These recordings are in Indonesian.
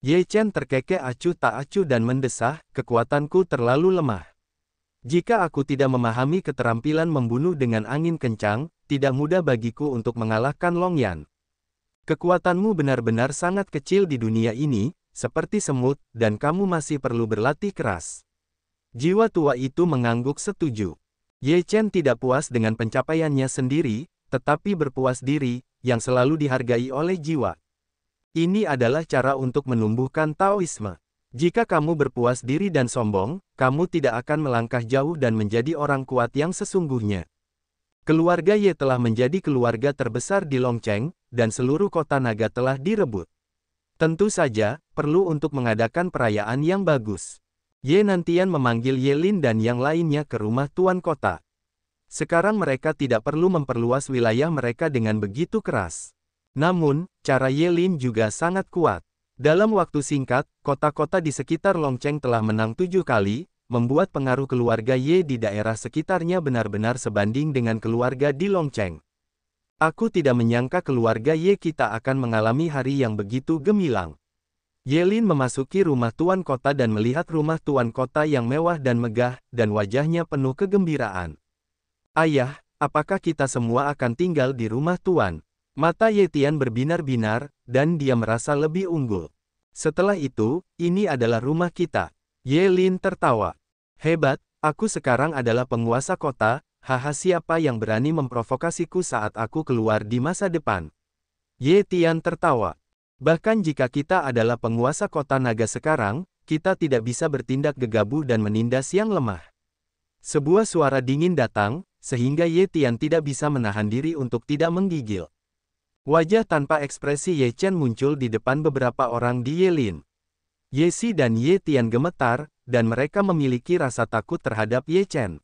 Ye Chen terkekeh acuh tak acuh dan mendesah, kekuatanku terlalu lemah. Jika aku tidak memahami keterampilan membunuh dengan angin kencang, tidak mudah bagiku untuk mengalahkan Long Yan. Kekuatanmu benar-benar sangat kecil di dunia ini, seperti semut, dan kamu masih perlu berlatih keras. Jiwa tua itu mengangguk setuju. Ye Chen tidak puas dengan pencapaiannya sendiri, tetapi berpuas diri, yang selalu dihargai oleh jiwa. Ini adalah cara untuk menumbuhkan Taoisme. Jika kamu berpuas diri dan sombong, kamu tidak akan melangkah jauh dan menjadi orang kuat yang sesungguhnya. Keluarga Ye telah menjadi keluarga terbesar di Longcheng, dan seluruh kota naga telah direbut. Tentu saja, perlu untuk mengadakan perayaan yang bagus. Ye Nantian memanggil Ye Lin dan yang lainnya ke rumah tuan kota. Sekarang mereka tidak perlu memperluas wilayah mereka dengan begitu keras. Namun, cara Ye Lin juga sangat kuat. Dalam waktu singkat, kota-kota di sekitar Longcheng telah menang 7 kali, membuat pengaruh keluarga Ye di daerah sekitarnya benar-benar sebanding dengan keluarga di Longcheng. Aku tidak menyangka keluarga Ye kita akan mengalami hari yang begitu gemilang. Ye Lin memasuki rumah tuan kota dan melihat rumah tuan kota yang mewah dan megah, dan wajahnya penuh kegembiraan. Ayah, apakah kita semua akan tinggal di rumah tuan? Mata Ye Tian berbinar-binar, dan dia merasa lebih unggul. Setelah itu, ini adalah rumah kita. Ye Lin tertawa. Hebat, aku sekarang adalah penguasa kota, haha siapa yang berani memprovokasiku saat aku keluar di masa depan. Ye Tian tertawa. Bahkan jika kita adalah penguasa kota naga sekarang, kita tidak bisa bertindak gegabah dan menindas yang lemah. Sebuah suara dingin datang, sehingga Ye Tian tidak bisa menahan diri untuk tidak menggigil. Wajah tanpa ekspresi Ye Chen muncul di depan beberapa orang di Ye Lin. Ye Si dan Ye Tian gemetar, dan mereka memiliki rasa takut terhadap Ye Chen.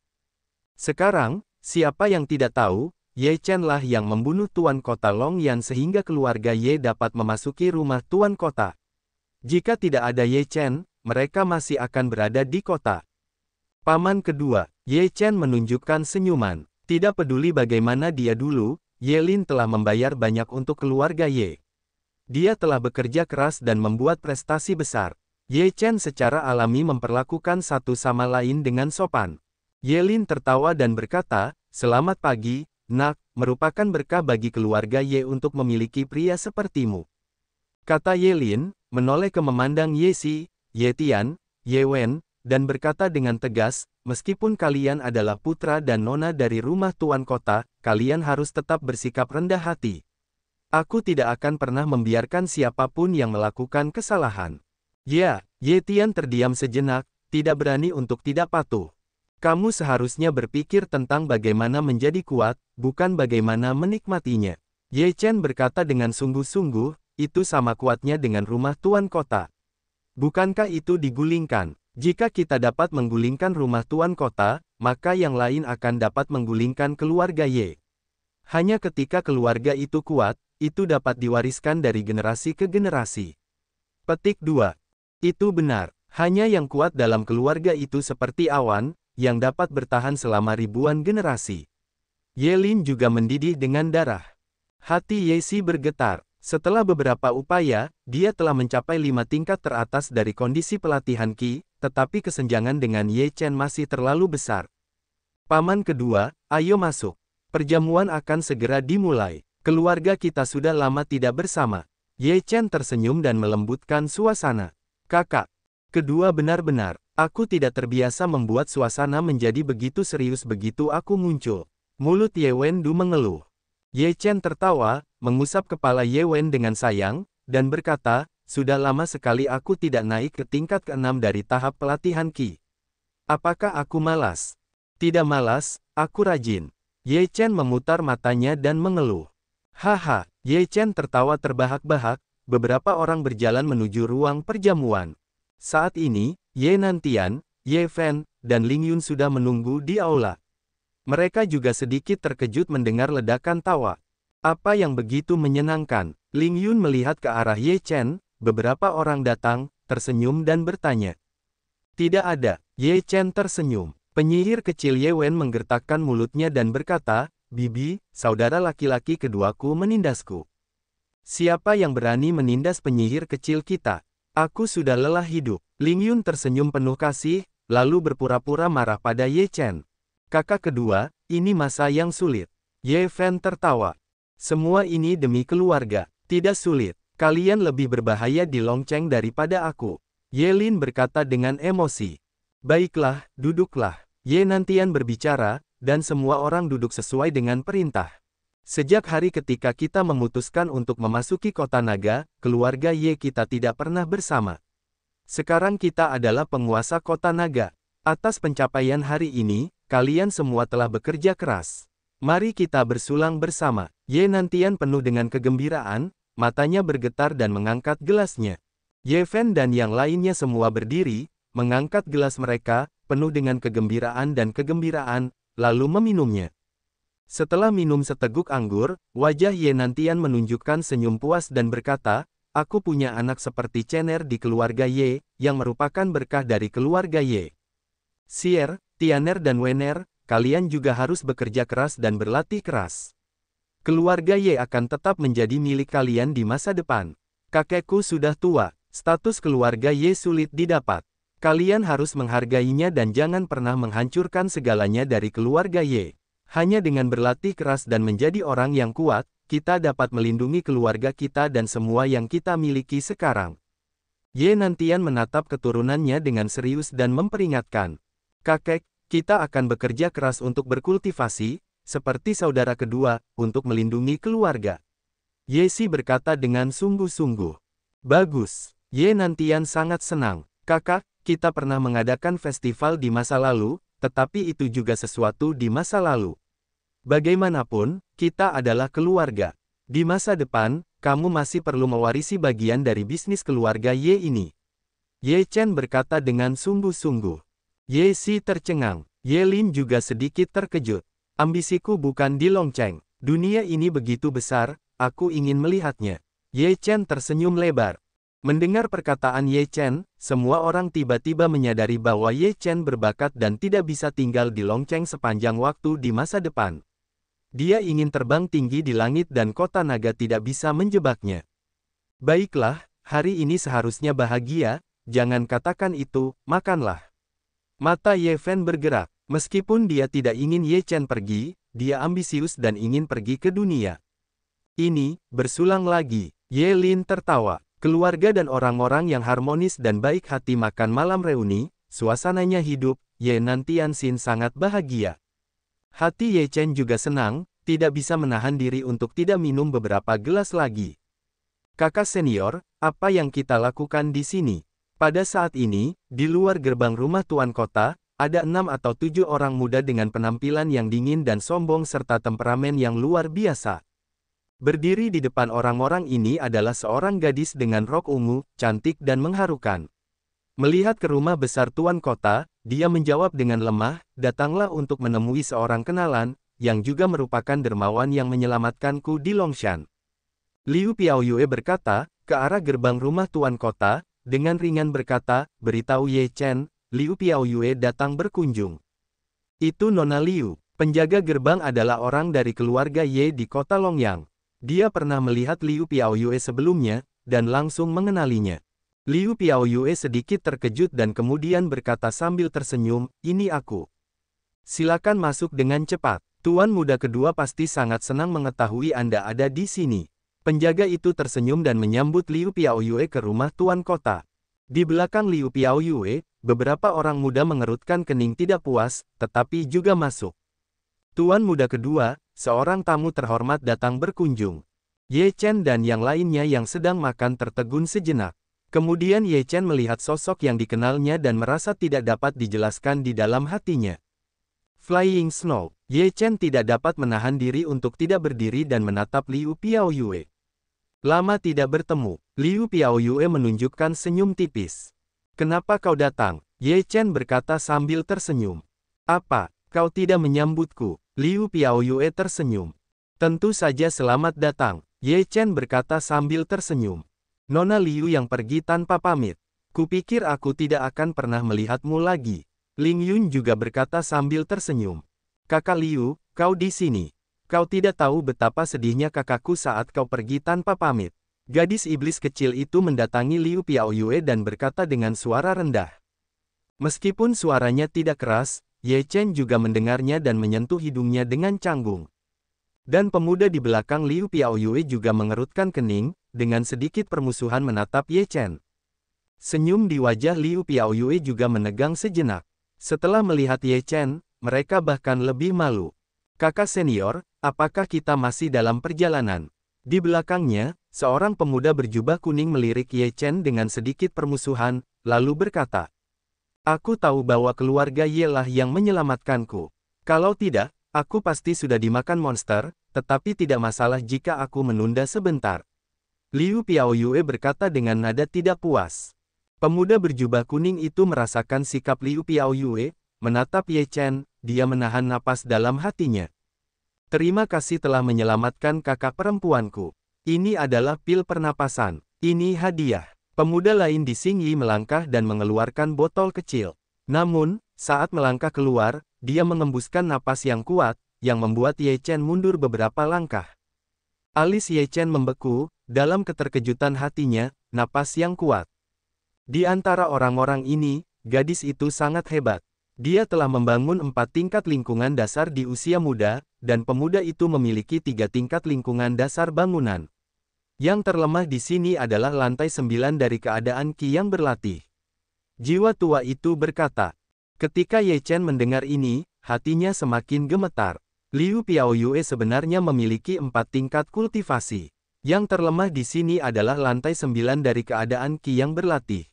Sekarang, siapa yang tidak tahu, Ye Chen lah yang membunuh tuan kota Long Yan sehingga keluarga Ye dapat memasuki rumah tuan kota. Jika tidak ada Ye Chen, mereka masih akan berada di kota. Paman kedua, Ye Chen menunjukkan senyuman. Tidak peduli bagaimana dia dulu, Ye Lin telah membayar banyak untuk keluarga Ye. Dia telah bekerja keras dan membuat prestasi besar. Ye Chen secara alami memperlakukan satu sama lain dengan sopan. Ye Lin tertawa dan berkata, "Selamat pagi, nak, merupakan berkah bagi keluarga Ye untuk memiliki pria sepertimu." Kata Ye Lin, menoleh ke memandang Ye Si, Ye Tian, Ye Wen, dan berkata dengan tegas, "Meskipun kalian adalah putra dan nona dari rumah tuan kota, kalian harus tetap bersikap rendah hati. Aku tidak akan pernah membiarkan siapapun yang melakukan kesalahan." Ya, Ye Tian terdiam sejenak, tidak berani untuk tidak patuh. Kamu seharusnya berpikir tentang bagaimana menjadi kuat, bukan bagaimana menikmatinya. Ye Chen berkata dengan sungguh-sungguh, itu sama kuatnya dengan rumah tuan kota. Bukankah itu digulingkan? Jika kita dapat menggulingkan rumah tuan kota, maka yang lain akan dapat menggulingkan keluarga Ye. Hanya ketika keluarga itu kuat, itu dapat diwariskan dari generasi ke generasi. Petik 2. Itu benar. Hanya yang kuat dalam keluarga itu seperti awan, yang dapat bertahan selama ribuan generasi. Ye Lin juga mendidih dengan darah. Hati Ye Si bergetar. Setelah beberapa upaya, dia telah mencapai 5 tingkat teratas dari kondisi pelatihan Qi, tetapi kesenjangan dengan Ye Chen masih terlalu besar. Paman kedua, ayo masuk. Perjamuan akan segera dimulai. Keluarga kita sudah lama tidak bersama. Ye Chen tersenyum dan melembutkan suasana. Kakak. Kedua benar-benar, aku tidak terbiasa membuat suasana menjadi begitu serius begitu aku muncul. Mulut Ye Wendu mengeluh. Ye Chen tertawa, mengusap kepala Ye Wen dengan sayang, dan berkata, sudah lama sekali aku tidak naik ke tingkat ke-6 dari tahap pelatihan Qi. Apakah aku malas? Tidak malas, aku rajin. Ye Chen memutar matanya dan mengeluh. Haha, Ye Chen tertawa terbahak-bahak, beberapa orang berjalan menuju ruang perjamuan. Saat ini, Ye Nantian, Ye Fen, dan Ling Yun sudah menunggu di aula. Mereka juga sedikit terkejut mendengar ledakan tawa. Apa yang begitu menyenangkan? Ling Yun melihat ke arah Ye Chen, beberapa orang datang, tersenyum dan bertanya. Tidak ada. Ye Chen tersenyum. Penyihir kecil Ye Wen menggertakkan mulutnya dan berkata, Bibi, saudara laki-laki keduaku menindasku. Siapa yang berani menindas penyihir kecil kita? Aku sudah lelah hidup. Ling Yun tersenyum penuh kasih, lalu berpura-pura marah pada Ye Chen. Kakak kedua, ini masa yang sulit. Ye Fen tertawa. Semua ini demi keluarga. Tidak sulit. Kalian lebih berbahaya di Longcheng daripada aku. Ye Lin berkata dengan emosi. Baiklah, duduklah. Ye Nantian berbicara, dan semua orang duduk sesuai dengan perintah. Sejak hari ketika kita memutuskan untuk memasuki kota naga, keluarga Ye kita tidak pernah bersama. Sekarang kita adalah penguasa kota naga. Atas pencapaian hari ini, kalian semua telah bekerja keras. Mari kita bersulang bersama. Ye Nantian penuh dengan kegembiraan, matanya bergetar dan mengangkat gelasnya. Ye Fen dan yang lainnya semua berdiri, mengangkat gelas mereka, penuh dengan kegembiraan dan kegembiraan, lalu meminumnya. Setelah minum seteguk anggur, wajah Ye Nantian menunjukkan senyum puas dan berkata, aku punya anak seperti Chener di keluarga Ye, yang merupakan berkah dari keluarga Ye. Xier, Tianer dan Wener, kalian juga harus bekerja keras dan berlatih keras. Keluarga Ye akan tetap menjadi milik kalian di masa depan. Kakekku sudah tua, status keluarga Ye sulit didapat. Kalian harus menghargainya dan jangan pernah menghancurkan segalanya dari keluarga Ye. Hanya dengan berlatih keras dan menjadi orang yang kuat, kita dapat melindungi keluarga kita dan semua yang kita miliki sekarang. Ye Nantian menatap keturunannya dengan serius dan memperingatkan. Kakek, kita akan bekerja keras untuk berkultivasi, seperti saudara kedua, untuk melindungi keluarga. Ye Si berkata dengan sungguh-sungguh. Bagus. Ye Nantian sangat senang. Kakak, kita pernah mengadakan festival di masa lalu, tetapi itu juga sesuatu di masa lalu. Bagaimanapun, kita adalah keluarga. Di masa depan, kamu masih perlu mewarisi bagian dari bisnis keluarga Ye ini. Ye Chen berkata dengan sungguh-sungguh. Ye Si tercengang. Ye Lin juga sedikit terkejut. Ambisiku bukan di Longcheng. Dunia ini begitu besar, aku ingin melihatnya. Ye Chen tersenyum lebar. Mendengar perkataan Ye Chen, semua orang tiba-tiba menyadari bahwa Ye Chen berbakat dan tidak bisa tinggal di Longcheng sepanjang waktu di masa depan. Dia ingin terbang tinggi di langit dan kota naga tidak bisa menjebaknya. Baiklah, hari ini seharusnya bahagia, jangan katakan itu, makanlah. Mata Ye Fen bergerak. Meskipun dia tidak ingin Ye Chen pergi, dia ambisius dan ingin pergi ke dunia. Ini, bersulang lagi. Ye Lin tertawa. Keluarga dan orang-orang yang harmonis dan baik hati makan malam reuni, suasananya hidup, Ye Nantian Xin sangat bahagia. Hati Ye Chen juga senang, tidak bisa menahan diri untuk tidak minum beberapa gelas lagi. Kakak senior, apa yang kita lakukan di sini? Pada saat ini, di luar gerbang rumah Tuan Kota, ada 6 atau 7 orang muda dengan penampilan yang dingin dan sombong serta temperamen yang luar biasa. Berdiri di depan orang-orang ini adalah seorang gadis dengan rok ungu, cantik dan mengharukan. Melihat ke rumah besar Tuan Kota, dia menjawab dengan lemah, datanglah untuk menemui seorang kenalan, yang juga merupakan dermawan yang menyelamatkanku di Longshan. Liu Piaoyue berkata, ke arah gerbang rumah Tuan Kota, dengan ringan berkata, beritahu Ye Chen, Liu Piaoyue datang berkunjung. Itu Nona Liu, penjaga gerbang adalah orang dari keluarga Ye di kota Longyang. Dia pernah melihat Liu Piaoyue sebelumnya, dan langsung mengenalinya. Liu Piaoyue sedikit terkejut dan kemudian berkata sambil tersenyum, ini aku. Silakan masuk dengan cepat. Tuan muda kedua pasti sangat senang mengetahui Anda ada di sini. Penjaga itu tersenyum dan menyambut Liu Piaoyue ke rumah Tuan Kota. Di belakang Liu Piaoyue, beberapa orang muda mengerutkan kening tidak puas, tetapi juga masuk. Tuan muda kedua, seorang tamu terhormat datang berkunjung. Ye Chen dan yang lainnya yang sedang makan tertegun sejenak. Kemudian Ye Chen melihat sosok yang dikenalnya dan merasa tidak dapat dijelaskan di dalam hatinya. Flying Snow. Ye Chen tidak dapat menahan diri untuk tidak berdiri dan menatap Liu Piaoyue. Lama tidak bertemu, Liu Piaoyue menunjukkan senyum tipis. Kenapa kau datang? Ye Chen berkata sambil tersenyum. Apa, kau tidak menyambutku? Liu Piaoyue tersenyum. Tentu saja selamat datang, Ye Chen berkata sambil tersenyum. Nona Liu yang pergi tanpa pamit. Kupikir aku tidak akan pernah melihatmu lagi. Ling Yun juga berkata sambil tersenyum. Kakak Liu, kau di sini. Kau tidak tahu betapa sedihnya kakakku saat kau pergi tanpa pamit. Gadis iblis kecil itu mendatangi Liu Piaoyue dan berkata dengan suara rendah. Meskipun suaranya tidak keras, Ye Chen juga mendengarnya dan menyentuh hidungnya dengan canggung. Dan pemuda di belakang Liu Piaoyue juga mengerutkan kening, dengan sedikit permusuhan menatap Ye Chen. Senyum di wajah Liu Piaoyue juga menegang sejenak. Setelah melihat Ye Chen, mereka bahkan lebih malu. Kakak senior, apakah kita masih dalam perjalanan? Di belakangnya, seorang pemuda berjubah kuning melirik Ye Chen dengan sedikit permusuhan, lalu berkata, "Aku tahu bahwa keluarga Ye lah yang menyelamatkanku. Kalau tidak, aku pasti sudah dimakan monster, tetapi tidak masalah jika aku menunda sebentar." Liu Piaoyue berkata dengan nada tidak puas. Pemuda berjubah kuning itu merasakan sikap Liu Piaoyue, menatap Ye Chen, dia menahan napas dalam hatinya. Terima kasih telah menyelamatkan kakak perempuanku. Ini adalah pil pernapasan. Ini hadiah. Pemuda lain di Xingyi melangkah dan mengeluarkan botol kecil. Namun, saat melangkah keluar, dia mengembuskan napas yang kuat, yang membuat Ye Chen mundur beberapa langkah. Alis Ye Chen membeku, dalam keterkejutan hatinya, napas yang kuat. Di antara orang-orang ini, gadis itu sangat hebat. Dia telah membangun 4 tingkat lingkungan dasar di usia muda, dan pemuda itu memiliki 3 tingkat lingkungan dasar bangunan. Yang terlemah di sini adalah lantai 9 dari keadaan Qi yang berlatih. Jiwa tua itu berkata. Ketika Ye Chen mendengar ini, hatinya semakin gemetar. Liu Piaoyue sebenarnya memiliki 4 tingkat kultivasi. Yang terlemah di sini adalah lantai 9 dari keadaan Qi yang berlatih.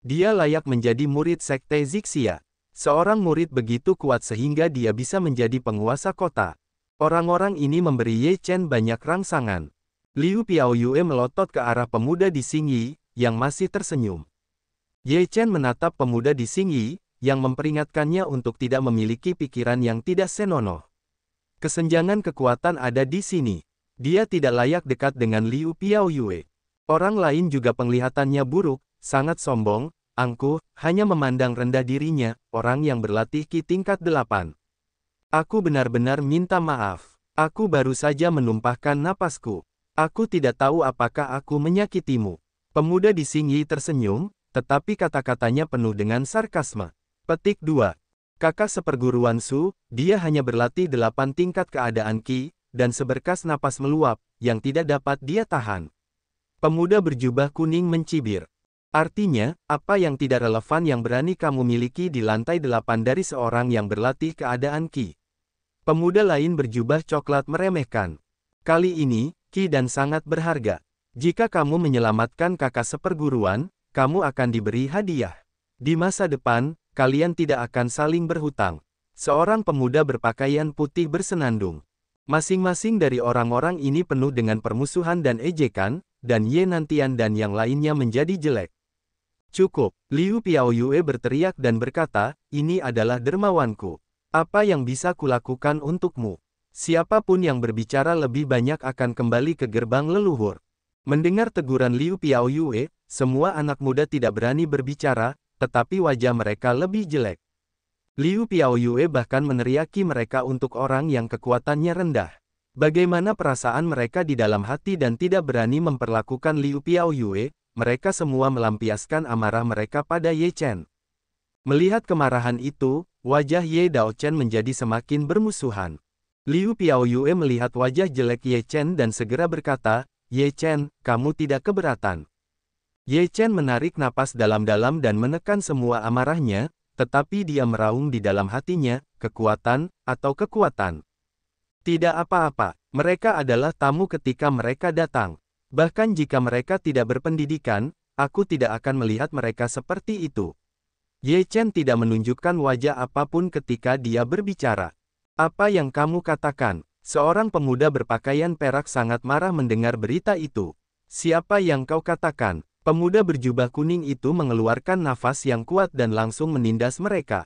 Dia layak menjadi murid sekte Zixia. Seorang murid begitu kuat sehingga dia bisa menjadi penguasa kota. Orang-orang ini memberi Ye Chen banyak rangsangan. Liu Piaoyue melotot ke arah pemuda di Xingyi, yang masih tersenyum. Ye Chen menatap pemuda di Xingyi, yang memperingatkannya untuk tidak memiliki pikiran yang tidak senonoh. Kesenjangan kekuatan ada di sini. Dia tidak layak dekat dengan Liu Piaoyue. Orang lain juga penglihatannya buruk, sangat sombong, angkuh, hanya memandang rendah dirinya, orang yang berlatih Qi tingkat 8. Aku benar-benar minta maaf. Aku baru saja menumpahkan napasku. Aku tidak tahu apakah aku menyakitimu. Pemuda di Xingyi tersenyum, tetapi kata-katanya penuh dengan sarkasme. Petik 2. Kakak seperguruan Su, dia hanya berlatih 8 tingkat keadaan Qi, dan seberkas napas meluap, yang tidak dapat dia tahan. Pemuda berjubah kuning mencibir. Artinya, apa yang tidak relevan yang berani kamu miliki di lantai 8 dari seorang yang berlatih keadaan Qi? Pemuda lain berjubah coklat meremehkan. Kali ini, Qi dan sangat berharga. Jika kamu menyelamatkan kakak seperguruan, kamu akan diberi hadiah. Di masa depan, kalian tidak akan saling berhutang. Seorang pemuda berpakaian putih bersenandung. Masing-masing dari orang-orang ini penuh dengan permusuhan dan ejekan, dan Ye Nantian dan yang lainnya menjadi jelek. Cukup, Liu Piaoyue berteriak dan berkata, ini adalah dermawanku. Apa yang bisa kulakukan untukmu? Siapapun yang berbicara lebih banyak akan kembali ke gerbang leluhur. Mendengar teguran Liu Piaoyue, semua anak muda tidak berani berbicara, tetapi wajah mereka lebih jelek. Liu Piaoyue bahkan meneriaki mereka untuk orang yang kekuatannya rendah. Bagaimana perasaan mereka di dalam hati dan tidak berani memperlakukan Liu Piaoyue, mereka semua melampiaskan amarah mereka pada Ye Chen. Melihat kemarahan itu, wajah Ye Daochen menjadi semakin bermusuhan. Liu Piaoyue melihat wajah jelek Ye Chen dan segera berkata, Ye Chen, kamu tidak keberatan. Ye Chen menarik napas dalam-dalam dan menekan semua amarahnya, tetapi dia meraung di dalam hatinya, kekuatan, atau kekuatan. Tidak apa-apa, mereka adalah tamu ketika mereka datang. Bahkan jika mereka tidak berpendidikan, aku tidak akan melihat mereka seperti itu. Ye Chen tidak menunjukkan wajah apapun ketika dia berbicara. Apa yang kamu katakan? Seorang pemuda berpakaian perak sangat marah mendengar berita itu. Siapa yang kau katakan? Pemuda berjubah kuning itu mengeluarkan nafas yang kuat dan langsung menindas mereka.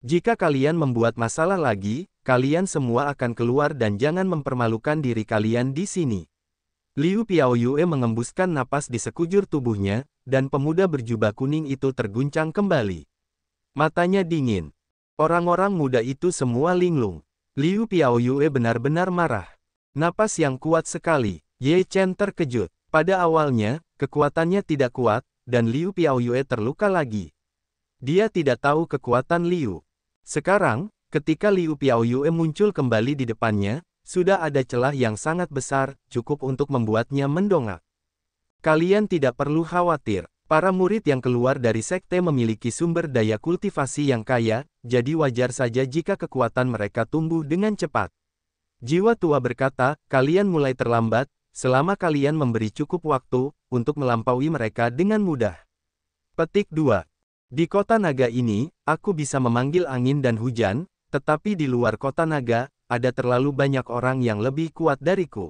Jika kalian membuat masalah lagi, kalian semua akan keluar dan jangan mempermalukan diri kalian di sini. Liu Piaoyue mengembuskan napas di sekujur tubuhnya, dan pemuda berjubah kuning itu terguncang kembali. Matanya dingin. Orang-orang muda itu semua linglung. Liu Piaoyue benar-benar marah. Napas yang kuat sekali. Ye Chen terkejut. Pada awalnya, kekuatannya tidak kuat, dan Liu Piaoyue terluka lagi. Dia tidak tahu kekuatan Liu. Sekarang, ketika Liu Piaoyue muncul kembali di depannya, sudah ada celah yang sangat besar, cukup untuk membuatnya mendongak. Kalian tidak perlu khawatir. Para murid yang keluar dari sekte memiliki sumber daya kultivasi yang kaya, jadi wajar saja jika kekuatan mereka tumbuh dengan cepat. Jiwa tua berkata, kalian mulai terlambat, selama kalian memberi cukup waktu, untuk melampaui mereka dengan mudah. Petik 2. Di kota naga ini, aku bisa memanggil angin dan hujan, tetapi di luar kota naga, ada terlalu banyak orang yang lebih kuat dariku.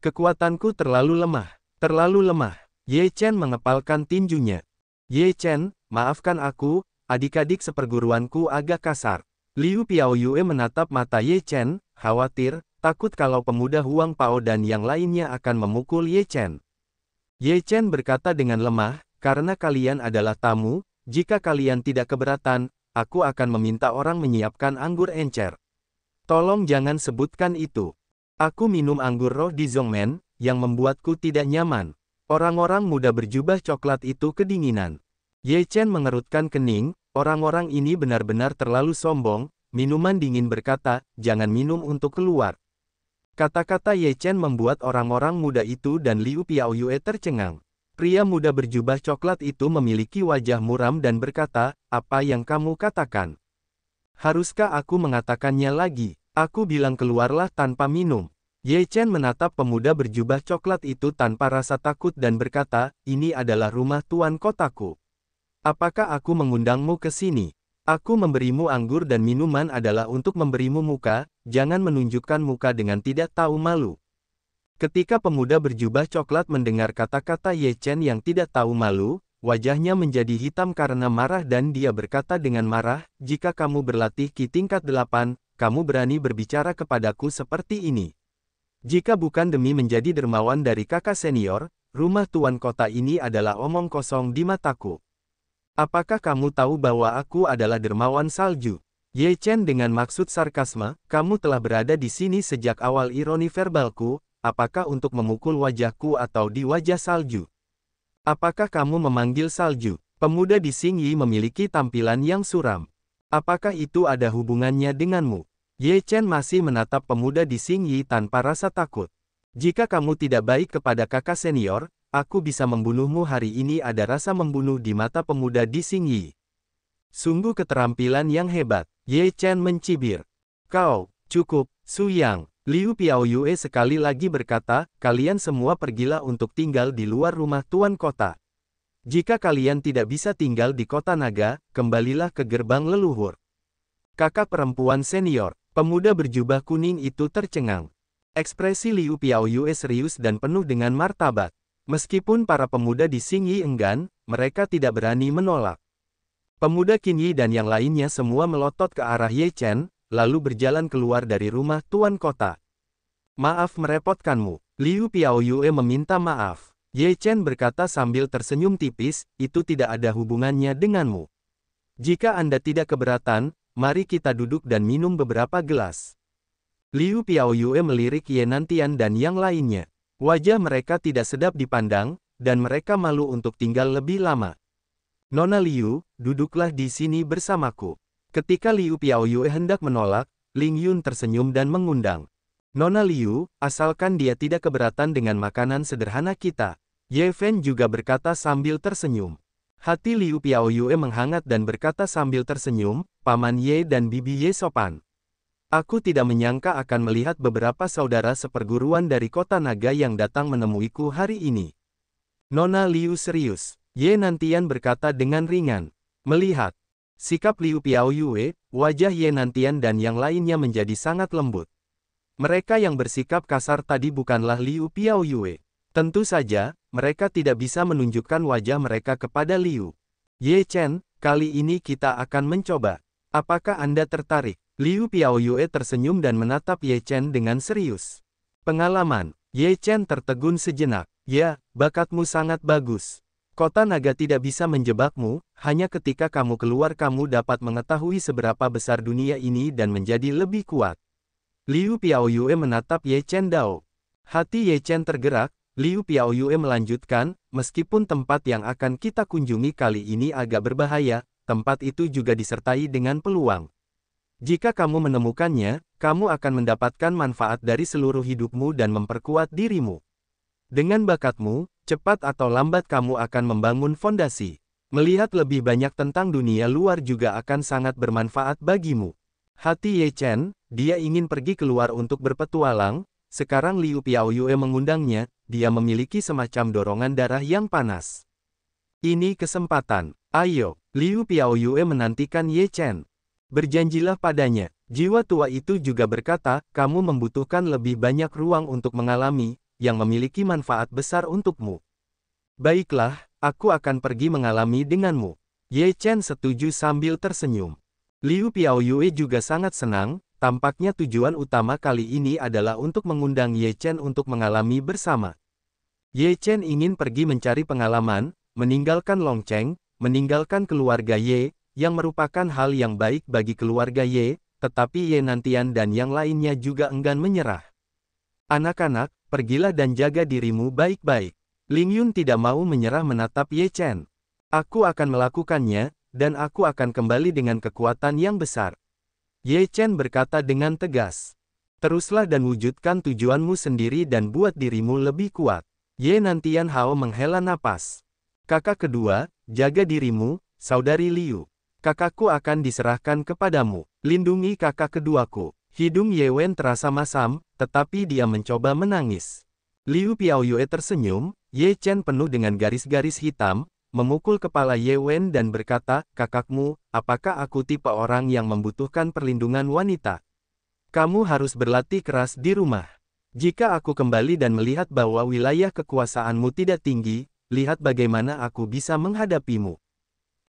Kekuatanku terlalu lemah. Terlalu lemah. Ye Chen mengepalkan tinjunya. Ye Chen, maafkan aku, adik-adik seperguruanku agak kasar. Liu Piaoyue menatap mata Ye Chen, khawatir, takut kalau pemuda Huang Pao dan yang lainnya akan memukul Ye Chen. Ye Chen berkata dengan lemah, karena kalian adalah tamu, jika kalian tidak keberatan, aku akan meminta orang menyiapkan anggur encer. Tolong jangan sebutkan itu. Aku minum anggur roh di Zongmen, yang membuatku tidak nyaman. Orang-orang muda berjubah coklat itu kedinginan. Ye Chen mengerutkan kening, orang-orang ini benar-benar terlalu sombong, minuman dingin berkata, jangan minum untuk keluar. Kata-kata Ye Chen membuat orang-orang muda itu dan Liu Piaoyue tercengang. Pria muda berjubah coklat itu memiliki wajah muram dan berkata, apa yang kamu katakan? Haruskah aku mengatakannya lagi? Aku bilang keluarlah tanpa minum. Ye Chen menatap pemuda berjubah coklat itu tanpa rasa takut dan berkata, ini adalah rumah tuan kotaku. Apakah aku mengundangmu ke sini? Aku memberimu anggur dan minuman adalah untuk memberimu muka, jangan menunjukkan muka dengan tidak tahu malu. Ketika pemuda berjubah coklat mendengar kata-kata Ye Chen yang tidak tahu malu, wajahnya menjadi hitam karena marah dan dia berkata dengan marah, jika kamu berlatih Ki tingkat 8, kamu berani berbicara kepadaku seperti ini. Jika bukan demi menjadi dermawan dari kakak senior, rumah tuan kota ini adalah omong kosong di mataku. Apakah kamu tahu bahwa aku adalah dermawan salju? Ye Chen dengan maksud sarkasme, kamu telah berada di sini sejak awal ironi verbalku, apakah untuk memukul wajahku atau di wajah salju? Apakah kamu memanggil salju? Pemuda di Xingyi memiliki tampilan yang suram. Apakah itu ada hubungannya denganmu? Ye Chen masih menatap pemuda di Xingyi tanpa rasa takut. Jika kamu tidak baik kepada kakak senior, aku bisa membunuhmu hari ini. Ada rasa membunuh di mata pemuda di Xingyi. Sungguh keterampilan yang hebat. Ye Chen mencibir. Kau, cukup, Su Yang. Liu Piaoyue sekali lagi berkata, kalian semua pergilah untuk tinggal di luar rumah tuan kota. Jika kalian tidak bisa tinggal di kota naga, kembalilah ke gerbang leluhur. Kakak perempuan senior. Pemuda berjubah kuning itu tercengang. Ekspresi Liu Piaoyue serius dan penuh dengan martabat. Meskipun para pemuda di Xingyi enggan, mereka tidak berani menolak. Pemuda Qinyi dan yang lainnya semua melotot ke arah Ye Chen, lalu berjalan keluar dari rumah tuan kota. Maaf merepotkanmu. Liu Piaoyue meminta maaf. Ye Chen berkata sambil tersenyum tipis, itu tidak ada hubungannya denganmu. Jika Anda tidak keberatan, mari kita duduk dan minum beberapa gelas. Liu Piaoyue melirik Ye Nantian dan yang lainnya. Wajah mereka tidak sedap dipandang, dan mereka malu untuk tinggal lebih lama. Nona Liu, duduklah di sini bersamaku. Ketika Liu Piaoyue hendak menolak, Ling Yun tersenyum dan mengundang. Nona Liu, asalkan dia tidak keberatan dengan makanan sederhana kita. Ye Fen juga berkata sambil tersenyum. Hati Liu Piaoyue menghangat dan berkata sambil tersenyum, Paman Ye dan Bibi Ye sopan. Aku tidak menyangka akan melihat beberapa saudara seperguruan dari kota naga yang datang menemuiku hari ini. Nona Liu serius. Ye Nantian berkata dengan ringan. Melihat sikap Liu Piaoyue, wajah Ye Nantian dan yang lainnya menjadi sangat lembut. Mereka yang bersikap kasar tadi bukanlah Liu Piaoyue. Tentu saja, mereka tidak bisa menunjukkan wajah mereka kepada Liu. Ye Chen, kali ini kita akan mencoba. Apakah Anda tertarik? Liu Piaoyue tersenyum dan menatap Ye Chen dengan serius. Pengalaman. Ye Chen tertegun sejenak. Ya, bakatmu sangat bagus. Kota naga tidak bisa menjebakmu, hanya ketika kamu keluar kamu dapat mengetahui seberapa besar dunia ini dan menjadi lebih kuat. Liu Piaoyue menatap Ye Chen Dao. Hati Ye Chen tergerak, Liu Piaoyue melanjutkan, meskipun tempat yang akan kita kunjungi kali ini agak berbahaya, tempat itu juga disertai dengan peluang. Jika kamu menemukannya, kamu akan mendapatkan manfaat dari seluruh hidupmu dan memperkuat dirimu. Dengan bakatmu, cepat atau lambat kamu akan membangun fondasi. Melihat lebih banyak tentang dunia luar juga akan sangat bermanfaat bagimu. Hati Ye Chen, dia ingin pergi keluar untuk berpetualang. Sekarang Liu Piaoyue mengundangnya, dia memiliki semacam dorongan darah yang panas. Ini kesempatan. Ayo, Liu Piaoyue menantikan Ye Chen. Berjanjilah padanya. Jiwa tua itu juga berkata, kamu membutuhkan lebih banyak ruang untuk mengalami, yang memiliki manfaat besar untukmu. Baiklah, aku akan pergi mengalami denganmu. Ye Chen setuju sambil tersenyum. Liu Piaoyue juga sangat senang. Tampaknya tujuan utama kali ini adalah untuk mengundang Ye Chen untuk mengalami bersama. Ye Chen ingin pergi mencari pengalaman, meninggalkan Long Cheng, meninggalkan keluarga Ye, yang merupakan hal yang baik bagi keluarga Ye, tetapi Ye Nantian dan yang lainnya juga enggan menyerah. Anak-anak, pergilah dan jaga dirimu baik-baik. Ling Yun tidak mau menyerah menatap Ye Chen. Aku akan melakukannya, dan aku akan kembali dengan kekuatan yang besar. Ye Chen berkata dengan tegas. Teruslah dan wujudkan tujuanmu sendiri dan buat dirimu lebih kuat. Ye Nantian Hao menghela napas. Kakak kedua, jaga dirimu, saudari Liu. Kakakku akan diserahkan kepadamu. Lindungi kakak keduaku. Hidung Ye Wen terasa masam, tetapi dia mencoba menangis. Liu Piaoyue tersenyum, Ye Chen penuh dengan garis-garis hitam, memukul kepala Ye Wen dan berkata, kakakmu, apakah aku tipe orang yang membutuhkan perlindungan wanita? Kamu harus berlatih keras di rumah. Jika aku kembali dan melihat bahwa wilayah kekuasaanmu tidak tinggi, lihat bagaimana aku bisa menghadapimu.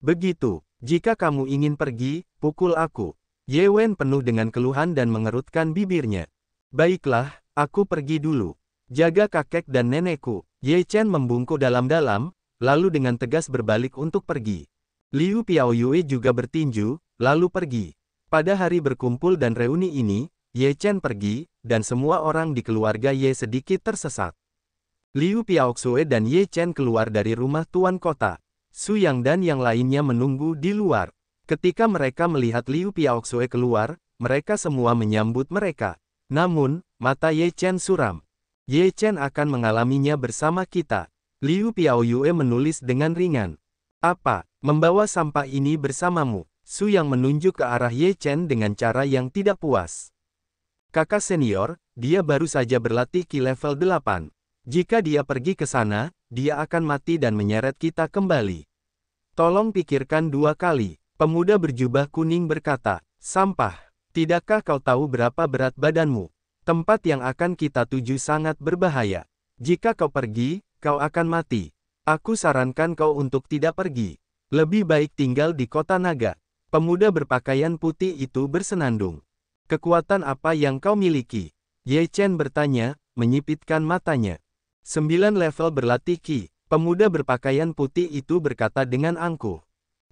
Begitu, jika kamu ingin pergi, pukul aku. Ye Wen penuh dengan keluhan dan mengerutkan bibirnya. Baiklah, aku pergi dulu. Jaga kakek dan nenekku. Ye Chen membungkuk dalam-dalam, lalu dengan tegas berbalik untuk pergi. Liu Piaoyue juga bertinju, lalu pergi. Pada hari berkumpul dan reuni ini, Ye Chen pergi, dan semua orang di keluarga Ye sedikit tersesat. Liu Piaoxue dan Ye Chen keluar dari rumah tuan kota. Su Yang dan yang lainnya menunggu di luar. Ketika mereka melihat Liu Piaoxue keluar, mereka semua menyambut mereka. Namun, mata Ye Chen suram. Ye Chen akan mengalaminya bersama kita. Liu Piaoyue menulis dengan ringan. Apa, membawa sampah ini bersamamu? Su Yang menunjuk ke arah Ye Chen dengan cara yang tidak puas. Kakak senior, dia baru saja berlatih Ki level 8. Jika dia pergi ke sana, dia akan mati dan menyeret kita kembali. Tolong pikirkan dua kali. Pemuda berjubah kuning berkata, sampah. Tidakkah kau tahu berapa berat badanmu? Tempat yang akan kita tuju sangat berbahaya. Jika kau pergi, kau akan mati. Aku sarankan kau untuk tidak pergi. Lebih baik tinggal di kota naga. Pemuda berpakaian putih itu bersenandung. Kekuatan apa yang kau miliki? Ye Chen bertanya, menyipitkan matanya. 9 level berlatih Ki. Pemuda berpakaian putih itu berkata dengan angkuh.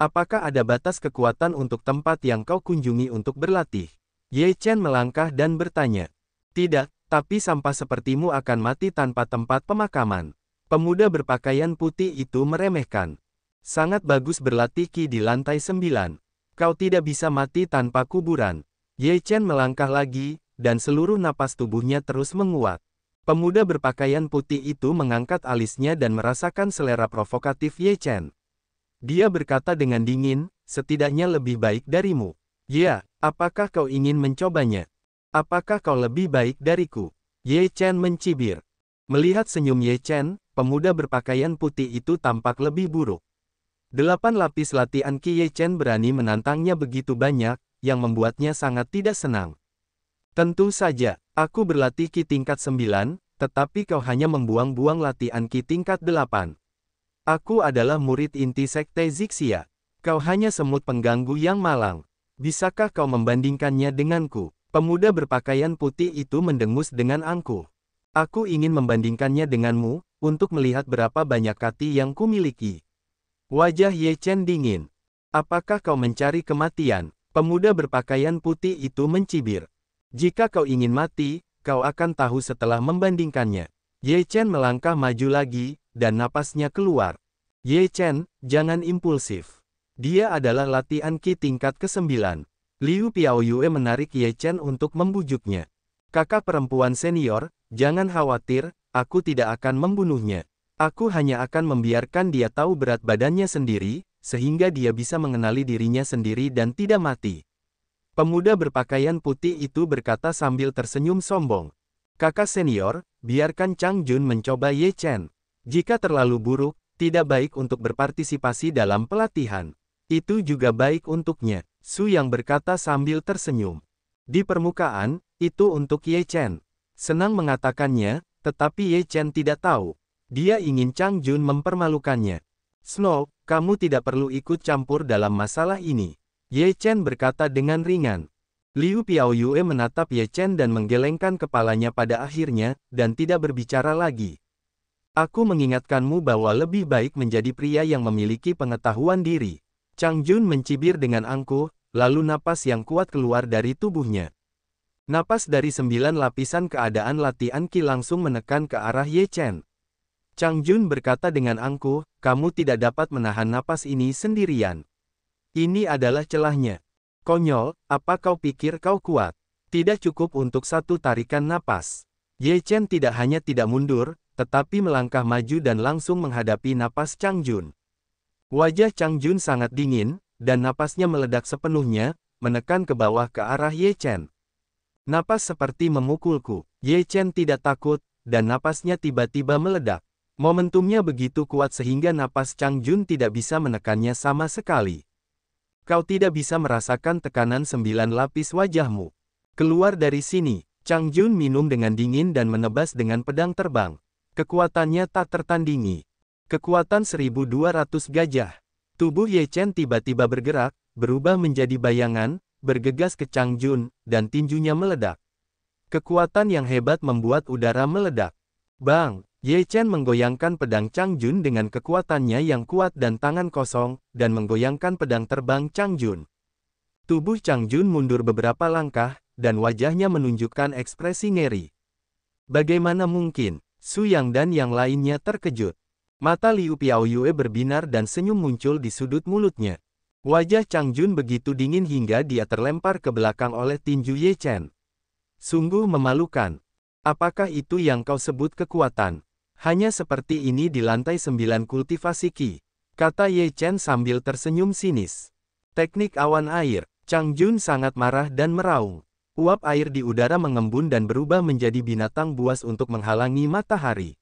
Apakah ada batas kekuatan untuk tempat yang kau kunjungi untuk berlatih? Ye Chen melangkah dan bertanya. Tidak, tapi sampah sepertimu akan mati tanpa tempat pemakaman. Pemuda berpakaian putih itu meremehkan. Sangat bagus berlatih Ki di lantai 9. Kau tidak bisa mati tanpa kuburan. Ye Chen melangkah lagi, dan seluruh napas tubuhnya terus menguat. Pemuda berpakaian putih itu mengangkat alisnya dan merasakan selera provokatif Ye Chen. Dia berkata dengan dingin, setidaknya lebih baik darimu. Ya, apakah kau ingin mencobanya? Apakah kau lebih baik dariku? Ye Chen mencibir. Melihat senyum Ye Chen, pemuda berpakaian putih itu tampak lebih buruk. 8 lapis latihan Ki Ye Chen berani menantangnya begitu banyak, yang membuatnya sangat tidak senang. Tentu saja, aku berlatih Ki tingkat 9, tetapi kau hanya membuang-buang latihan Ki tingkat 8. Aku adalah murid inti Sekte Zixia. Kau hanya semut pengganggu yang malang. Bisakah kau membandingkannya denganku? Pemuda berpakaian putih itu mendengus dengan angkuh. Aku ingin membandingkannya denganmu, untuk melihat berapa banyak kati yang kumiliki. Wajah Ye Chen dingin. Apakah kau mencari kematian? Pemuda berpakaian putih itu mencibir. Jika kau ingin mati, kau akan tahu setelah membandingkannya. Ye Chen melangkah maju lagi, dan napasnya keluar. Ye Chen, jangan impulsif. Dia adalah latihan Qi tingkat ke-9. Liu Piaoyue menarik Ye Chen untuk membujuknya. Kakak perempuan senior, jangan khawatir, aku tidak akan membunuhnya. Aku hanya akan membiarkan dia tahu berat badannya sendiri, sehingga dia bisa mengenali dirinya sendiri dan tidak mati. Pemuda berpakaian putih itu berkata sambil tersenyum sombong. Kakak senior, biarkan Chang Jun mencoba Ye Chen. Jika terlalu buruk, tidak baik untuk berpartisipasi dalam pelatihan. Itu juga baik untuknya, Su yang berkata sambil tersenyum. Di permukaan, itu untuk Ye Chen. Senang mengatakannya, tetapi Ye Chen tidak tahu. Dia ingin Chang Jun mempermalukannya. Snow, kamu tidak perlu ikut campur dalam masalah ini. Ye Chen berkata dengan ringan. Liu Piaoyue menatap Ye Chen dan menggelengkan kepalanya pada akhirnya, dan tidak berbicara lagi. Aku mengingatkanmu bahwa lebih baik menjadi pria yang memiliki pengetahuan diri. Chang Jun mencibir dengan angkuh, lalu napas yang kuat keluar dari tubuhnya. Napas dari 9 lapisan keadaan latihan Qi langsung menekan ke arah Ye Chen. Chang Jun berkata dengan angkuh, kamu tidak dapat menahan napas ini sendirian. Ini adalah celahnya. Konyol, apa kau pikir kau kuat? Tidak cukup untuk satu tarikan napas. Ye Chen tidak hanya tidak mundur, tetapi melangkah maju dan langsung menghadapi napas Chang Jun. Wajah Chang Jun sangat dingin, dan napasnya meledak sepenuhnya, menekan ke bawah ke arah Ye Chen. Napas seperti memukulku. Ye Chen tidak takut, dan napasnya tiba-tiba meledak. Momentumnya begitu kuat sehingga napas Chang Jun tidak bisa menekannya sama sekali. Kau tidak bisa merasakan tekanan 9 lapis wajahmu. Keluar dari sini. Chang Jun minum dengan dingin dan menebas dengan pedang terbang. Kekuatannya tak tertandingi. Kekuatan 1200 gajah. Tubuh Ye Chen tiba-tiba bergerak, berubah menjadi bayangan, bergegas ke Chang Jun, dan tinjunya meledak. Kekuatan yang hebat membuat udara meledak. Bang! Ye Chen menggoyangkan pedang Chang Jun dengan kekuatannya yang kuat dan tangan kosong, dan menggoyangkan pedang terbang Chang Jun. Tubuh Chang Jun mundur beberapa langkah, dan wajahnya menunjukkan ekspresi ngeri. Bagaimana mungkin? Su Yang dan yang lainnya terkejut. Mata Liu Piaoyue berbinar dan senyum muncul di sudut mulutnya. Wajah Chang Jun begitu dingin hingga dia terlempar ke belakang oleh tinju Ye Chen. Sungguh memalukan. Apakah itu yang kau sebut kekuatan? Hanya seperti ini di lantai 9 kultivasi Qi, kata Ye Chen sambil tersenyum sinis. Teknik awan air. Chang Jun sangat marah dan meraung. Uap air di udara mengembun dan berubah menjadi binatang buas untuk menghalangi matahari.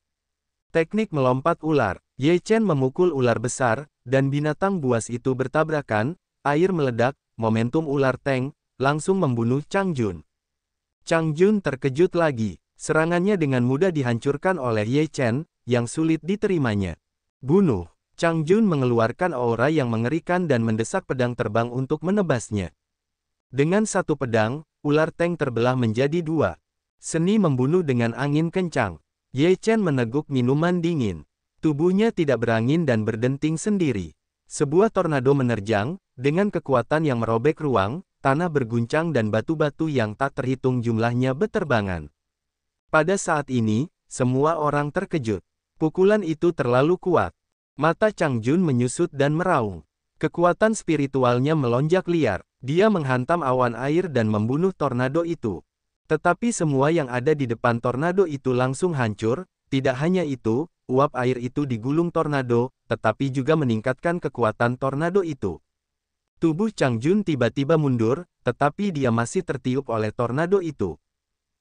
Teknik melompat ular. Ye Chen memukul ular besar, dan binatang buas itu bertabrakan, air meledak, momentum ular tank, langsung membunuh Chang Jun. Chang Jun terkejut lagi. Serangannya dengan mudah dihancurkan oleh Ye Chen, yang sulit diterimanya. Bunuh. Chang Jun mengeluarkan aura yang mengerikan dan mendesak pedang terbang untuk menebasnya. Dengan satu pedang, ular tank terbelah menjadi 2. Seni membunuh dengan angin kencang. Ye Chen meneguk minuman dingin. Tubuhnya tidak berangin dan berdenting sendiri. Sebuah tornado menerjang, dengan kekuatan yang merobek ruang, tanah berguncang dan batu-batu yang tak terhitung jumlahnya beterbangan. Pada saat ini, semua orang terkejut. Pukulan itu terlalu kuat. Mata Chang Jun menyusut dan meraung. Kekuatan spiritualnya melonjak liar. Dia menghantam awan air dan membunuh tornado itu. Tetapi semua yang ada di depan tornado itu langsung hancur. Tidak hanya itu, uap air itu digulung tornado, tetapi juga meningkatkan kekuatan tornado itu. Tubuh Chang Jun tiba-tiba mundur, tetapi dia masih tertiup oleh tornado itu.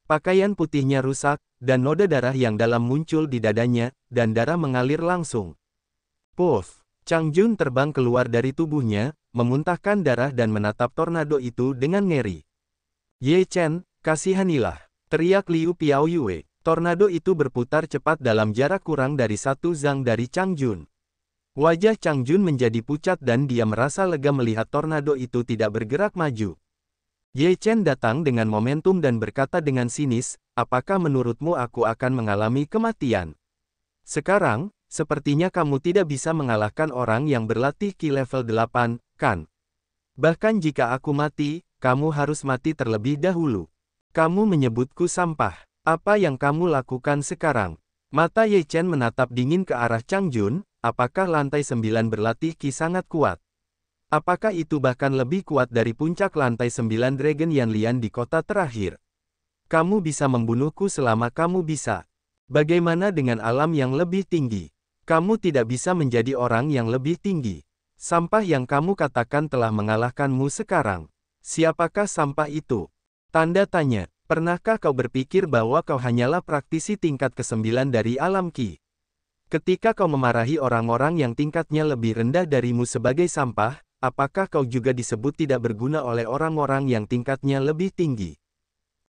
Pakaian putihnya rusak, dan noda darah yang dalam muncul di dadanya, dan darah mengalir langsung. Puff! Chang Jun terbang keluar dari tubuhnya, memuntahkan darah dan menatap tornado itu dengan ngeri. Ye Chen, kasihanilah! Teriak Liu Piaoyue. Tornado itu berputar cepat dalam jarak kurang dari 1 zang dari Chang Jun. Wajah Chang Jun menjadi pucat dan dia merasa lega melihat tornado itu tidak bergerak maju. Ye Chen datang dengan momentum dan berkata dengan sinis, apakah menurutmu aku akan mengalami kematian? Sekarang, sepertinya kamu tidak bisa mengalahkan orang yang berlatih Qi level 8, kan? Bahkan jika aku mati, kamu harus mati terlebih dahulu. Kamu menyebutku sampah. Apa yang kamu lakukan sekarang? Mata Ye Chen menatap dingin ke arah Chang Jun, apakah lantai 9 berlatih Qi sangat kuat? Apakah itu bahkan lebih kuat dari puncak lantai 9 Dragon Yanlian di kota terakhir? Kamu bisa membunuhku selama kamu bisa. Bagaimana dengan alam yang lebih tinggi? Kamu tidak bisa menjadi orang yang lebih tinggi. Sampah yang kamu katakan telah mengalahkanmu sekarang. Siapakah sampah itu? Tanda tanya. Pernahkah kau berpikir bahwa kau hanyalah praktisi tingkat ke-9 dari alam Qi? Ketika kau memarahi orang-orang yang tingkatnya lebih rendah darimu sebagai sampah, apakah kau juga disebut tidak berguna oleh orang-orang yang tingkatnya lebih tinggi?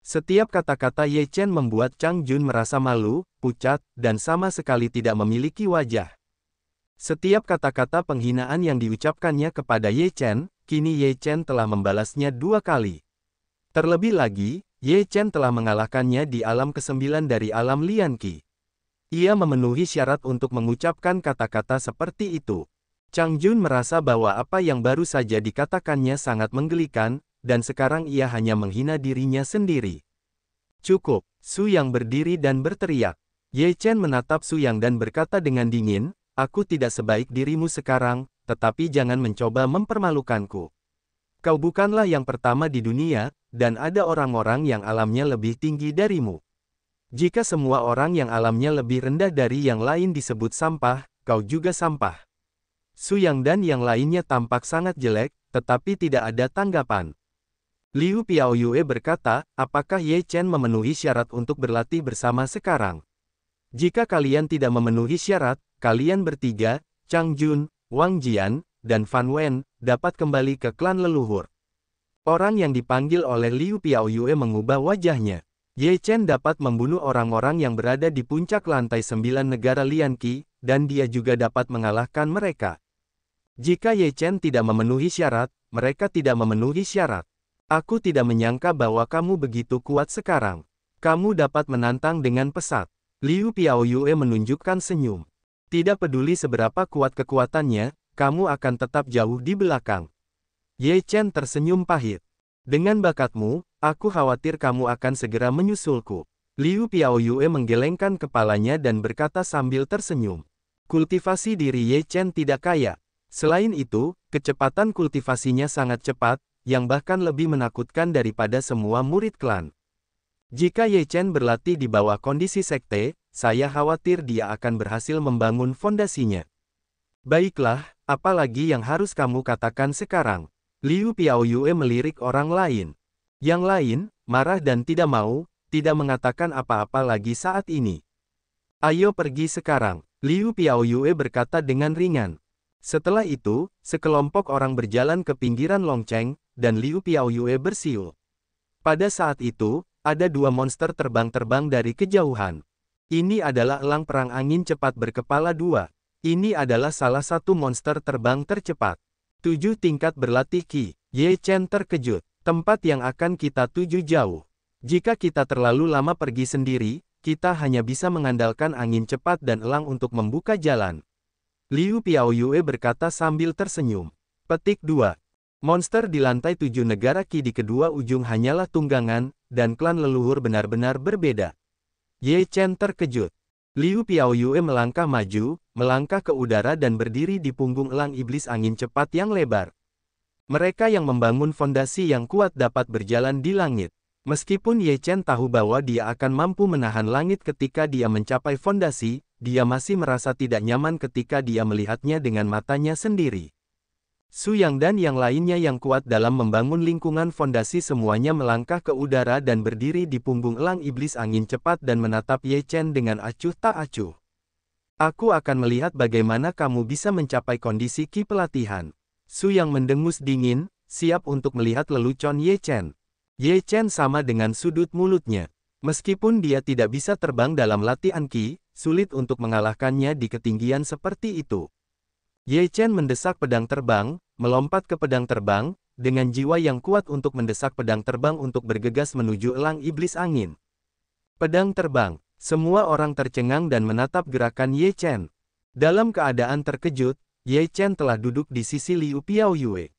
Setiap kata-kata Ye Chen membuat Chang Jun merasa malu, pucat, dan sama sekali tidak memiliki wajah. Setiap kata-kata penghinaan yang diucapkannya kepada Ye Chen, kini Ye Chen telah membalasnya 2 kali. Terlebih lagi, Ye Chen telah mengalahkannya di alam ke-9 dari alam Lian Qi. Ia memenuhi syarat untuk mengucapkan kata-kata seperti itu. Chang Jun merasa bahwa apa yang baru saja dikatakannya sangat menggelikan, dan sekarang ia hanya menghina dirinya sendiri. Cukup, Su Yang berdiri dan berteriak. Ye Chen menatap Su Yang dan berkata dengan dingin, aku tidak sebaik dirimu sekarang, tetapi jangan mencoba mempermalukanku. Kau bukanlah yang pertama di dunia, dan ada orang-orang yang alamnya lebih tinggi darimu. Jika semua orang yang alamnya lebih rendah dari yang lain disebut sampah, kau juga sampah. Su Yang dan yang lainnya tampak sangat jelek, tetapi tidak ada tanggapan. Liu Piaoyue berkata, apakah Ye Chen memenuhi syarat untuk berlatih bersama sekarang? Jika kalian tidak memenuhi syarat, kalian bertiga, Chang Jun, Wang Jian, dan Fan Wen, dapat kembali ke klan leluhur. Orang yang dipanggil oleh Liu Piaoyue mengubah wajahnya. Ye Chen dapat membunuh orang-orang yang berada di puncak lantai 9 negara Lian Qi, dan dia juga dapat mengalahkan mereka. Jika Ye Chen tidak memenuhi syarat, mereka tidak memenuhi syarat. Aku tidak menyangka bahwa kamu begitu kuat sekarang. Kamu dapat menantang dengan pesat. Liu Piaoyue menunjukkan senyum. Tidak peduli seberapa kuat kekuatannya, kamu akan tetap jauh di belakang. Ye Chen tersenyum pahit. Dengan bakatmu, aku khawatir kamu akan segera menyusulku. Liu Piaoyue menggelengkan kepalanya dan berkata sambil tersenyum. Kultivasi diri Ye Chen tidak kaya. Selain itu, kecepatan kultivasinya sangat cepat, yang bahkan lebih menakutkan daripada semua murid klan. Jika Ye Chen berlatih di bawah kondisi sekte, saya khawatir dia akan berhasil membangun fondasinya. Baiklah, apalagi yang harus kamu katakan sekarang? Liu Piaoyue melirik orang lain. Yang lain, marah dan tidak mau, tidak mengatakan apa-apa lagi saat ini. Ayo pergi sekarang, Liu Piaoyue berkata dengan ringan. Setelah itu, sekelompok orang berjalan ke pinggiran Longcheng, dan Liu Piaoyue bersiul. Pada saat itu, ada 2 monster terbang-terbang dari kejauhan. Ini adalah elang perang angin cepat berkepala 2. Ini adalah salah satu monster terbang tercepat. 7 tingkat berlatih Qi. Ye Chen terkejut. Tempat yang akan kita tuju jauh. Jika kita terlalu lama pergi sendiri, kita hanya bisa mengandalkan angin cepat dan elang untuk membuka jalan. Liu Piaoyue berkata sambil tersenyum. Petik 2. Monster di lantai 7 negara Qi di kedua ujung hanyalah tunggangan, dan klan leluhur benar-benar berbeda. Ye Chen terkejut. Liu Piaoyue melangkah maju, melangkah ke udara dan berdiri di punggung elang iblis angin cepat yang lebar. Mereka yang membangun fondasi yang kuat dapat berjalan di langit. Meskipun Ye Chen tahu bahwa dia akan mampu menahan langit ketika dia mencapai fondasi, dia masih merasa tidak nyaman ketika dia melihatnya dengan matanya sendiri. Su Yang dan yang lainnya yang kuat dalam membangun lingkungan fondasi semuanya melangkah ke udara dan berdiri di punggung elang iblis angin cepat dan menatap Ye Chen dengan acuh tak acuh. Aku akan melihat bagaimana kamu bisa mencapai kondisi Qi pelatihan. Su Yang mendengus dingin, siap untuk melihat lelucon Ye Chen. Ye Chen sama dengan sudut mulutnya. Meskipun dia tidak bisa terbang dalam latihan Qi, sulit untuk mengalahkannya di ketinggian seperti itu. Ye Chen mendesak pedang terbang, melompat ke pedang terbang, dengan jiwa yang kuat untuk mendesak pedang terbang untuk bergegas menuju elang iblis angin. Pedang terbang, semua orang tercengang dan menatap gerakan Ye Chen. Dalam keadaan terkejut, Ye Chen telah duduk di sisi Liu Piaoyue.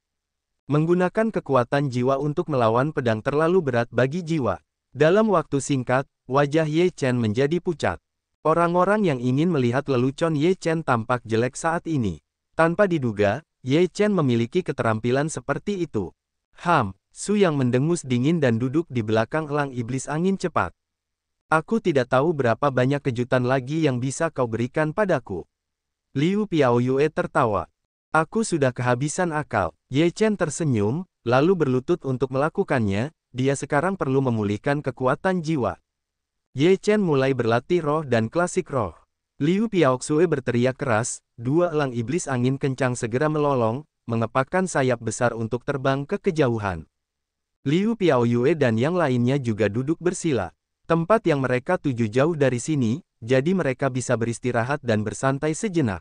Menggunakan kekuatan jiwa untuk melawan pedang terlalu berat bagi jiwa. Dalam waktu singkat, wajah Ye Chen menjadi pucat. Orang-orang yang ingin melihat lelucon Ye Chen tampak jelek saat ini. Tanpa diduga, Ye Chen memiliki keterampilan seperti itu. Su yang mendengus dingin dan duduk di belakang elang iblis angin cepat. Aku tidak tahu berapa banyak kejutan lagi yang bisa kau berikan padaku. Liu Piaoyue tertawa. Aku sudah kehabisan akal. Ye Chen tersenyum, lalu berlutut untuk melakukannya. Dia sekarang perlu memulihkan kekuatan jiwa. Ye Chen mulai berlatih roh dan klasik roh. Liu Piaoxue berteriak keras, dua elang iblis angin kencang segera melolong, mengepakkan sayap besar untuk terbang ke kejauhan. Liu Piaoyue dan yang lainnya juga duduk bersila. Tempat yang mereka tuju jauh dari sini, jadi mereka bisa beristirahat dan bersantai sejenak.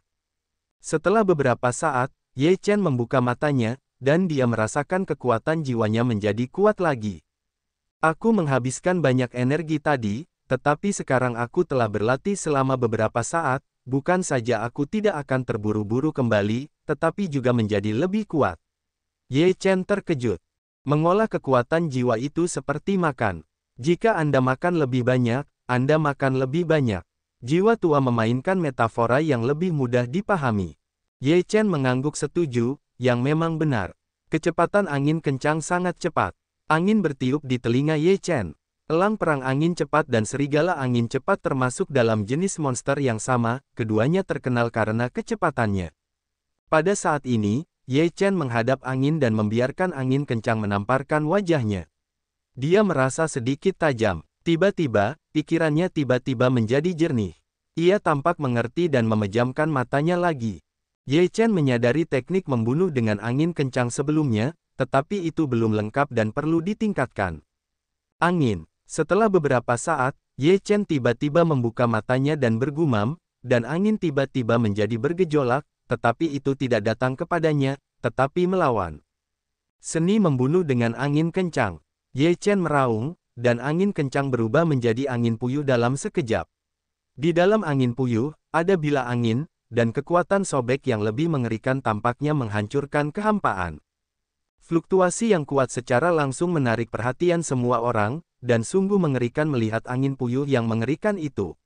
Setelah beberapa saat, Ye Chen membuka matanya, dan dia merasakan kekuatan jiwanya menjadi kuat lagi. Aku menghabiskan banyak energi tadi, tetapi sekarang aku telah berlatih selama beberapa saat, bukan saja aku tidak akan terburu-buru kembali, tetapi juga menjadi lebih kuat. Ye Chen terkejut. Mengolah kekuatan jiwa itu seperti makan. Jika Anda makan lebih banyak, Anda makan lebih banyak. Jiwa tua memainkan metafora yang lebih mudah dipahami. Ye Chen mengangguk setuju, yang memang benar. Kecepatan angin kencang sangat cepat. Angin bertiup di telinga Ye Chen. Elang perang angin cepat dan serigala angin cepat termasuk dalam jenis monster yang sama, keduanya terkenal karena kecepatannya. Pada saat ini, Ye Chen menghadap angin dan membiarkan angin kencang menamparkan wajahnya. Dia merasa sedikit tajam. Tiba-tiba, pikirannya tiba-tiba menjadi jernih. Ia tampak mengerti dan memejamkan matanya lagi. Ye Chen menyadari teknik membunuh dengan angin kencang sebelumnya, tetapi itu belum lengkap dan perlu ditingkatkan. Angin. Setelah beberapa saat, Ye Chen tiba-tiba membuka matanya dan bergumam, dan angin tiba-tiba menjadi bergejolak, tetapi itu tidak datang kepadanya, tetapi melawan. Seni membunuh dengan angin kencang. Ye Chen meraung, dan angin kencang berubah menjadi angin puyuh dalam sekejap. Di dalam angin puyuh, ada bila angin, dan kekuatan sobek yang lebih mengerikan tampaknya menghancurkan kehampaan. Fluktuasi yang kuat secara langsung menarik perhatian semua orang, dan sungguh mengerikan melihat angin puyuh yang mengerikan itu.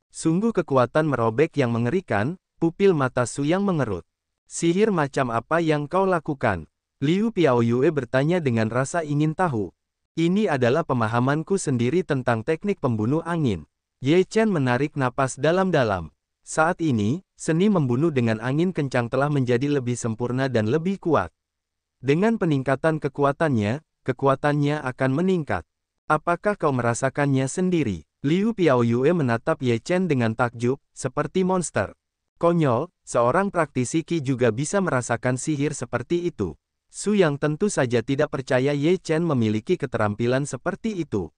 Sungguh kekuatan merobek yang mengerikan, pupil mata Su yang mengerut. Sihir macam apa yang kau lakukan? Liu Piaoyue bertanya dengan rasa ingin tahu. Ini adalah pemahamanku sendiri tentang teknik pembunuh angin. Ye Chen menarik napas dalam-dalam. Saat ini, seni membunuh dengan angin kencang telah menjadi lebih sempurna dan lebih kuat. Dengan peningkatan kekuatannya akan meningkat. Apakah kau merasakannya sendiri? Liu Piaoyue menatap Ye Chen dengan takjub, seperti monster. Konyol, seorang praktisi Qi juga bisa merasakan sihir seperti itu. Su yang tentu saja tidak percaya Ye Chen memiliki keterampilan seperti itu.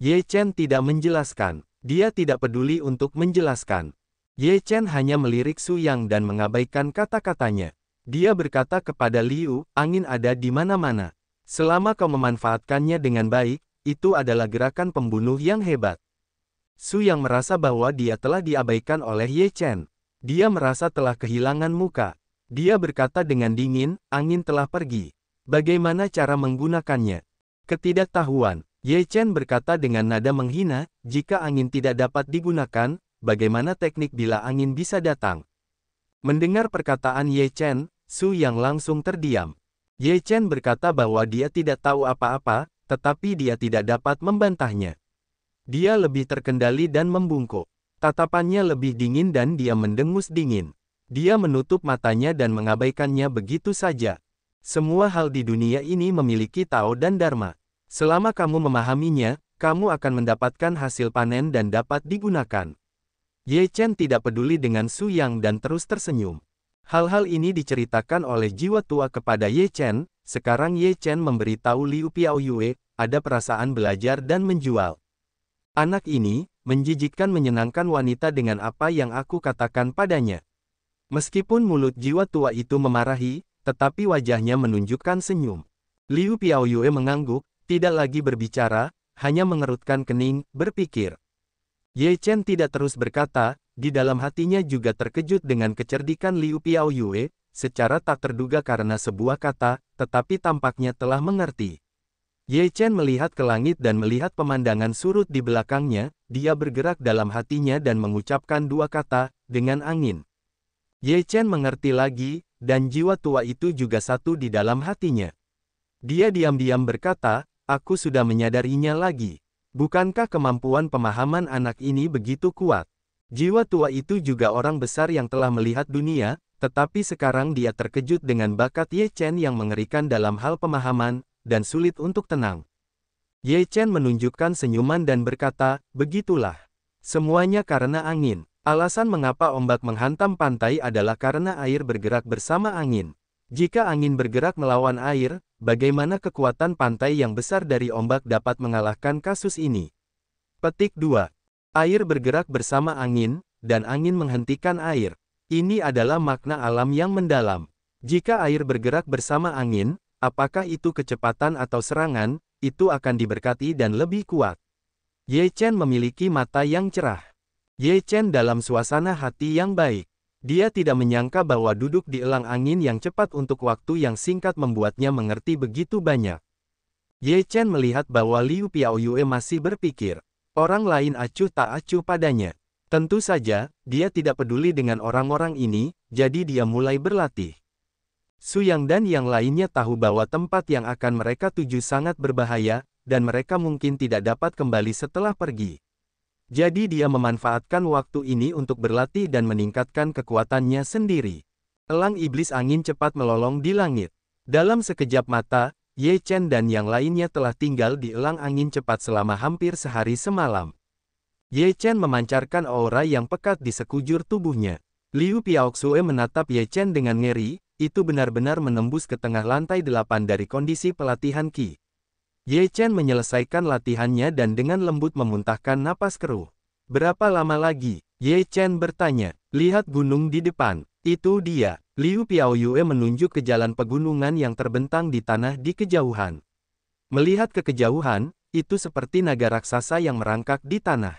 Ye Chen tidak menjelaskan. Dia tidak peduli untuk menjelaskan. Ye Chen hanya melirik Su Yang dan mengabaikan kata-katanya. Dia berkata kepada Liu, angin ada di mana-mana. Selama kau memanfaatkannya dengan baik, itu adalah gerakan pembunuh yang hebat. Su Yang merasa bahwa dia telah diabaikan oleh Ye Chen. Dia merasa telah kehilangan muka. Dia berkata dengan dingin, angin telah pergi. Bagaimana cara menggunakannya? Ketidaktahuan. Ye Chen berkata dengan nada menghina, jika angin tidak dapat digunakan, bagaimana teknik bila angin bisa datang? Mendengar perkataan Ye Chen, Su Yang langsung terdiam. Ye Chen berkata bahwa dia tidak tahu apa-apa, tetapi dia tidak dapat membantahnya. Dia lebih terkendali dan membungkuk. Tatapannya lebih dingin dan dia mendengus dingin. Dia menutup matanya dan mengabaikannya begitu saja. Semua hal di dunia ini memiliki Tao dan Dharma. Selama kamu memahaminya, kamu akan mendapatkan hasil panen dan dapat digunakan. Ye Chen tidak peduli dengan Su Yang dan terus tersenyum. Hal-hal ini diceritakan oleh jiwa tua kepada Ye Chen. Sekarang Ye Chen memberitahu Liu Piaoyue, ada perasaan belajar dan menjual. Anak ini, menjijikkan menyenangkan wanita dengan apa yang aku katakan padanya. Meskipun mulut jiwa tua itu memarahi, tetapi wajahnya menunjukkan senyum. Liu Piaoyue mengangguk, tidak lagi berbicara, hanya mengerutkan kening, berpikir. Ye Chen tidak terus berkata, di dalam hatinya juga terkejut dengan kecerdikan Liu Piaoyue, secara tak terduga karena sebuah kata, tetapi tampaknya telah mengerti. Ye Chen melihat ke langit dan melihat pemandangan surut di belakangnya, dia bergerak dalam hatinya dan mengucapkan dua kata, dengan angin. Ye Chen mengerti lagi, dan jiwa tua itu juga satu di dalam hatinya. Dia diam-diam berkata, aku sudah menyadarinya lagi. Bukankah kemampuan pemahaman anak ini begitu kuat? Jiwa tua itu juga orang besar yang telah melihat dunia, tetapi sekarang dia terkejut dengan bakat Ye Chen yang mengerikan dalam hal pemahaman, dan sulit untuk tenang. Ye Chen menunjukkan senyuman dan berkata, begitulah. Semuanya karena angin. Alasan mengapa ombak menghantam pantai adalah karena air bergerak bersama angin. Jika angin bergerak melawan air, bagaimana kekuatan pantai yang besar dari ombak dapat mengalahkan kasus ini? Petik 2. Air bergerak bersama angin, dan angin menghentikan air. Ini adalah makna alam yang mendalam. Jika air bergerak bersama angin, apakah itu kecepatan atau serangan, itu akan diberkati dan lebih kuat. Ye Chen memiliki mata yang cerah. Ye Chen dalam suasana hati yang baik. Dia tidak menyangka bahwa duduk di elang angin yang cepat untuk waktu yang singkat membuatnya mengerti begitu banyak. Ye Chen melihat bahwa Liu Piaoyue masih berpikir. Orang lain acuh tak acuh padanya. Tentu saja, dia tidak peduli dengan orang-orang ini, jadi dia mulai berlatih. Su Yang dan yang lainnya tahu bahwa tempat yang akan mereka tuju sangat berbahaya, dan mereka mungkin tidak dapat kembali setelah pergi. Jadi dia memanfaatkan waktu ini untuk berlatih dan meningkatkan kekuatannya sendiri. Elang iblis angin cepat melolong di langit. Dalam sekejap mata, Ye Chen dan yang lainnya telah tinggal di elang angin cepat selama hampir sehari semalam. Ye Chen memancarkan aura yang pekat di sekujur tubuhnya. Liu Piaoxue menatap Ye Chen dengan ngeri, itu benar-benar menembus ke tengah lantai 8 dari kondisi pelatihan Qi. Ye Chen menyelesaikan latihannya dan dengan lembut memuntahkan napas keruh. Berapa lama lagi? Ye Chen bertanya. Lihat gunung di depan. Itu dia. Liu Piaoyue menunjuk ke jalan pegunungan yang terbentang di tanah di kejauhan. Melihat ke kejauhan, itu seperti naga raksasa yang merangkak di tanah.